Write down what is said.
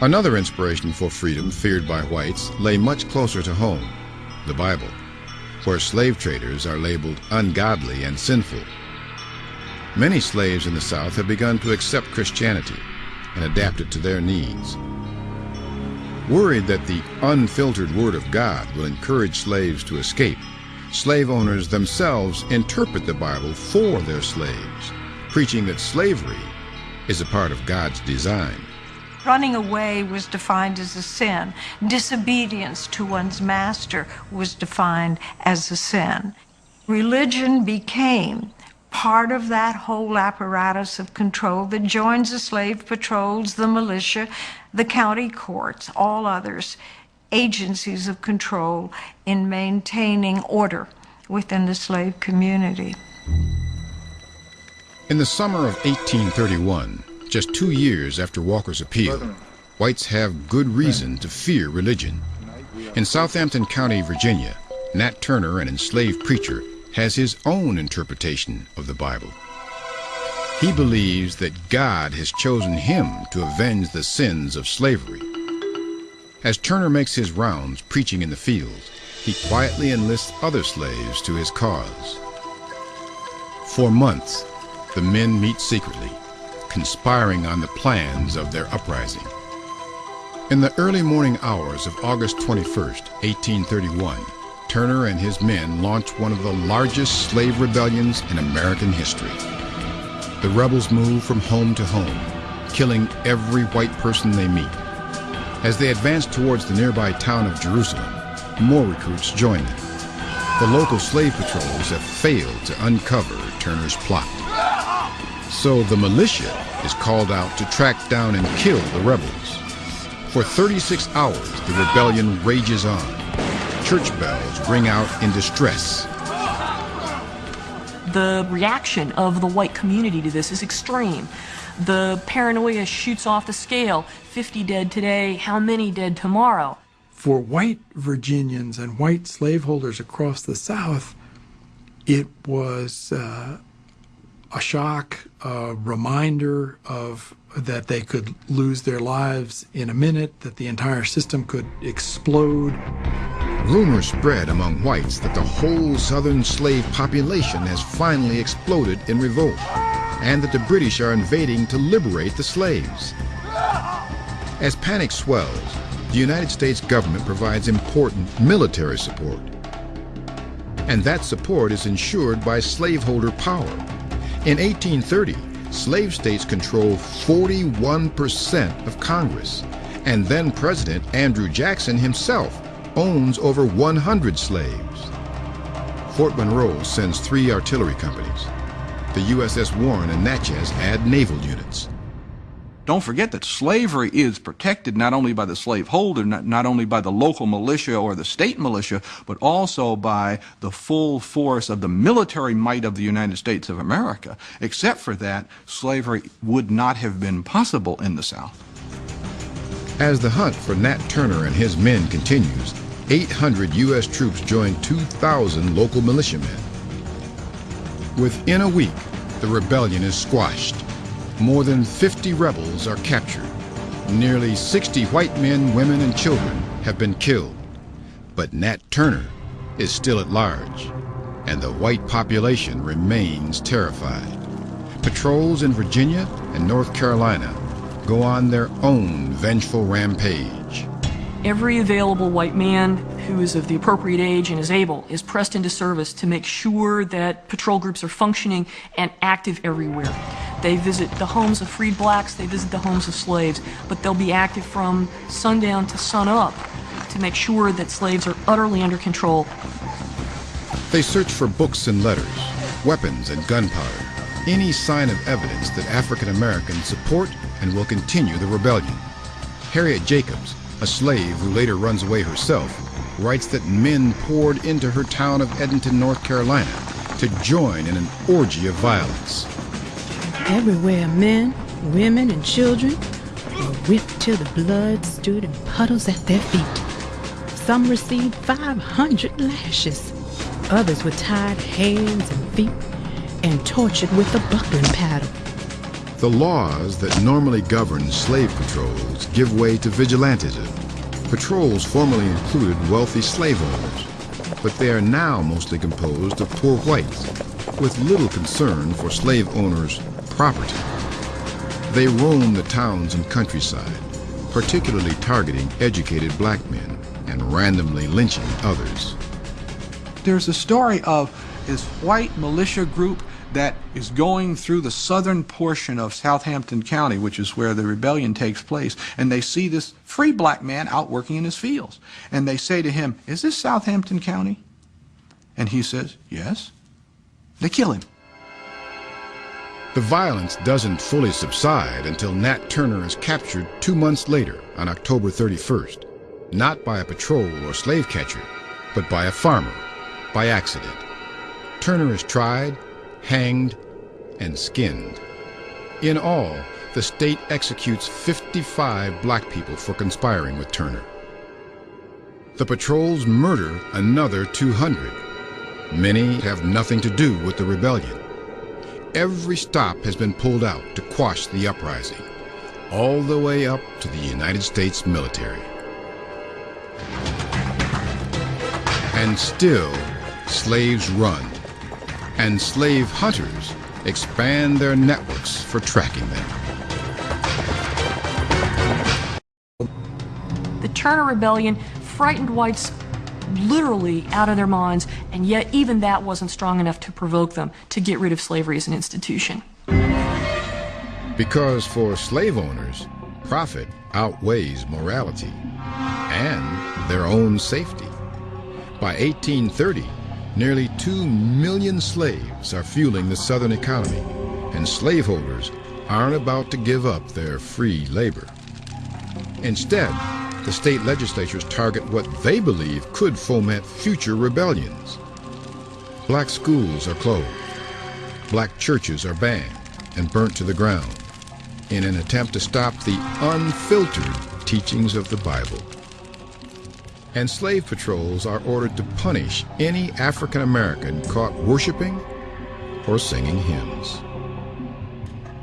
Another inspiration for freedom feared by whites lay much closer to home, the Bible, where slave traders are labeled ungodly and sinful. Many slaves in the South have begun to accept Christianity and adapt it to their needs. Worried that the unfiltered Word of God will encourage slaves to escape, slave owners themselves interpret the Bible for their slaves, preaching that slavery is a part of God's design. Running away was defined as a sin. Disobedience to one's master was defined as a sin. Religion became part of that whole apparatus of control that joins the slave patrols, the militia, the county courts, all others, agencies of control in maintaining order within the slave community. In the summer of 1831, just 2 years after Walker's appeal, whites have good reason to fear religion. In Southampton County, Virginia, Nat Turner, an enslaved preacher, has his own interpretation of the Bible. He believes that God has chosen him to avenge the sins of slavery. As Turner makes his rounds preaching in the fields, he quietly enlists other slaves to his cause. For months, the men meet secretly, conspiring on the plans of their uprising. In the early morning hours of August 21st, 1831, Turner and his men launched one of the largest slave rebellions in American history. The rebels move from home to home, killing every white person they meet. As they advance towards the nearby town of Jerusalem, more recruits join them. The local slave patrols have failed to uncover Turner's plot. So the militia is called out to track down and kill the rebels. For 36 hours, the rebellion rages on. Church bells ring out in distress. The reaction of the white community to this is extreme. The paranoia shoots off the scale. 50 dead today, how many dead tomorrow? For white Virginians and white slaveholders across the South, it was a shock, a reminder of that they could lose their lives in a minute, that the entire system could explode. Rumors spread among whites that the whole southern slave population has finally exploded in revolt, and that the British are invading to liberate the slaves. As panic swells, the United States government provides important military support. And that support is ensured by slaveholder power. In 1830, slave states control 41% of Congress, and then President Andrew Jackson himself owns over 100 slaves. Fort Monroe sends 3 artillery companies. The USS Warren and Natchez add naval units. Don't forget that slavery is protected not only by the slaveholder, not only by the local militia or the state militia, but also by the full force of the military might of the United States of America. Except for that, slavery would not have been possible in the South. As the hunt for Nat Turner and his men continues, 800 U.S. troops join 2,000 local militiamen. Within a week, the rebellion is squashed. More than 50 rebels are captured. Nearly 60 white men, women, and children have been killed. But Nat Turner is still at large, and the white population remains terrified. Patrols in Virginia and North Carolina go on their own vengeful rampage. Every available white man who is of the appropriate age and is able is pressed into service to make sure that patrol groups are functioning and active everywhere. They visit the homes of freed blacks, they visit the homes of slaves, but they'll be active from sundown to sunup to make sure that slaves are utterly under control. They search for books and letters, weapons and gunpowder, any sign of evidence that African Americans support and will continue the rebellion. Harriet Jacobs, a slave who later runs away herself, writes that men poured into her town of Edenton, North Carolina, to join in an orgy of violence. Everywhere men, women, and children were whipped till the blood stood in puddles at their feet. Some received 500 lashes. Others were tied hands and feet and tortured with a buckling paddle. The laws that normally govern slave patrols give way to vigilantism. Patrols formerly included wealthy slave owners, but they are now mostly composed of poor whites, with little concern for slave owners' property. They roam the towns and countryside, particularly targeting educated black men and randomly lynching others. There's a story of this white militia group that is going through the southern portion of Southampton County, which is where the rebellion takes place, and they see this free black man out working in his fields. And they say to him, "Is this Southampton County?" And he says, "Yes." They kill him. The violence doesn't fully subside until Nat Turner is captured 2 months later on October 31st, not by a patrol or slave catcher, but by a farmer, by accident. Turner is tried, hanged, and skinned. In all, the state executes 55 black people for conspiring with Turner. The patrols murder another 200. Many have nothing to do with the rebellion. Every stop has been pulled out to quash the uprising, all the way up to the United States military. And still, slaves run, and slave hunters expand their networks for tracking them. The Turner Rebellion frightened whites literally out of their minds, and yet even that wasn't strong enough to provoke them to get rid of slavery as an institution. Because for slave owners, profit outweighs morality and their own safety. By 1830, nearly 2 million slaves are fueling the Southern economy, and slaveholders aren't about to give up their free labor. Instead, the state legislatures target what they believe could foment future rebellions. Black schools are closed. Black churches are banned and burnt to the ground in an attempt to stop the unfiltered teachings of the Bible. And slave patrols are ordered to punish any African American caught worshiping or singing hymns.